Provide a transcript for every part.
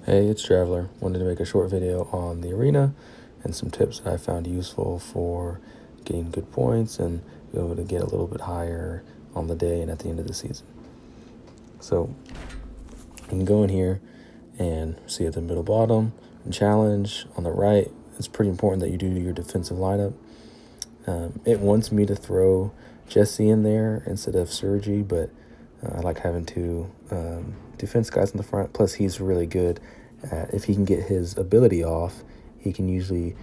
Hey, it's Traveler. Wanted to make a short video on the arena and some tips that I found useful for getting good points and be able to get a little bit higher on the day and at the end of the season. So you can go in here and see at the middle bottom and challenge on the right. It's pretty important that you do your defensive lineup. It wants me to throw Jesse in there instead of Sergi, but I like having two defense guys in the front. Plus, he's really good at, if he can get his ability off, he can usually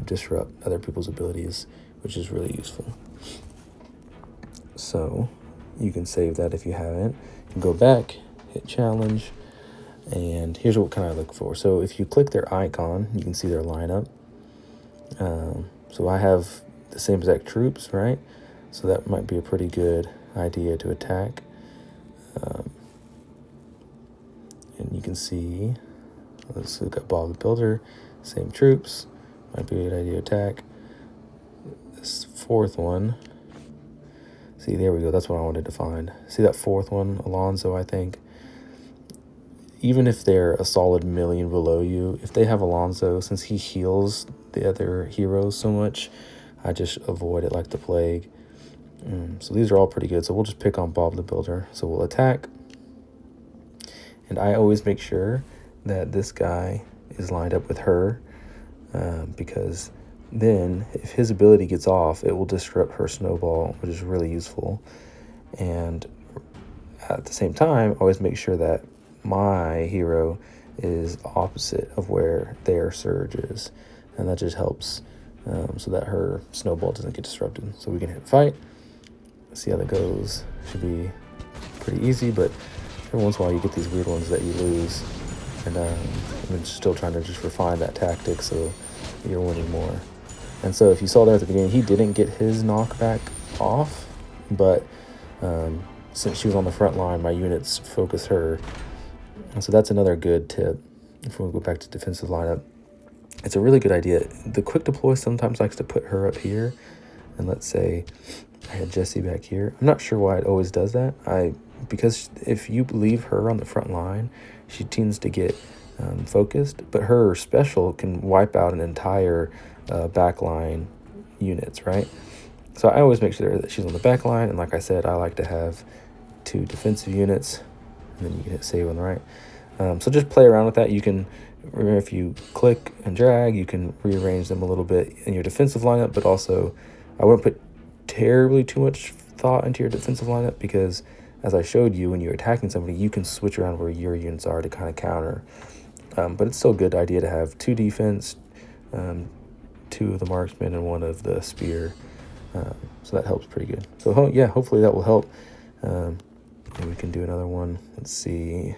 disrupt other people's abilities, which is really useful. So you can save that if you haven't. You can go back, hit challenge, and here's what kind of look for. So if you click their icon, you can see their lineup. So I have the same exact troops, right? So that might be a pretty good idea to attack. And you can see, let's look at Bob the Builder, same troops, might be a good idea to attack. This fourth one, see, there we go, that's what I wanted to find. See that fourth one, Alonso, I think. Even if they're a solid million below you, if they have Alonso, since he heals the other heroes so much, I just avoid it like the plague. So these are all pretty good. So we'll just pick on Bob the Builder. So we'll attack. And I always make sure that this guy is lined up with her, because then if his ability gets off, it will disrupt her snowball, which is really useful. And at the same time, I always make sure that my hero is opposite of where their surge is. And that just helps so that her snowball doesn't get disrupted. So we can hit fight. See how that goes. Should be pretty easy, but every once in a while you get these weird ones that you lose. And I'm still trying to just refine that tactic so you're winning more. And so if you saw there at the beginning, he didn't get his knockback off, but since she was on the front line, my units focused her. And so that's another good tip. If we go back to defensive lineup, it's a really good idea. The quick deploy sometimes likes to put her up here. And let's say I had Jesse back here. I'm not sure why it always does that. Because if you leave her on the front line, she tends to get focused, but her special can wipe out an entire backline units, right? So I always make sure that she's on the back line, and like I said, I like to have two defensive units, and then you can hit save on the right. So just play around with that. You can, remember, if you click and drag, you can rearrange them a little bit in your defensive lineup, but also I wouldn't put terribly too much thought into your defensive lineup, because as I showed you, when you're attacking somebody, you can switch around where your units are to kind of counter. But it's still a good idea to have two defense, two of the marksman, and one of the spear. So that helps pretty good. So yeah, hopefully that will help. And we can do another one. Let's see.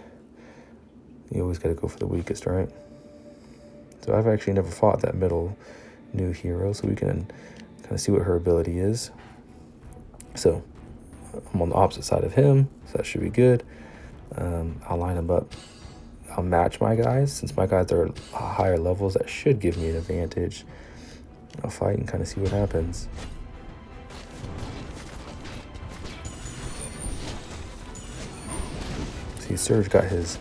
You always got to go for the weakest, right? So I've actually never fought that middle new hero, so we can kind of see what her ability is. So I'm on the opposite side of him, so that should be good. I'll line them up. I'll match my guys. Since my guys are higher levels, that should give me an advantage. I'll fight and kind of see what happens. See, Surge got his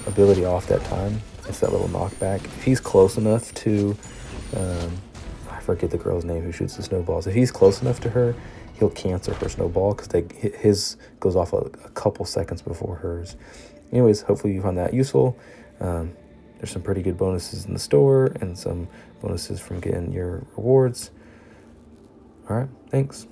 ability off that time. It's that little knockback. If he's close enough to, I forget the girl's name who shoots the snowballs. If he's close enough to her, he'll cancel her snowball, because his goes off a couple seconds before hers. Anyways, hopefully you found that useful. There's some pretty good bonuses in the store and some bonuses from getting your rewards. All right, thanks.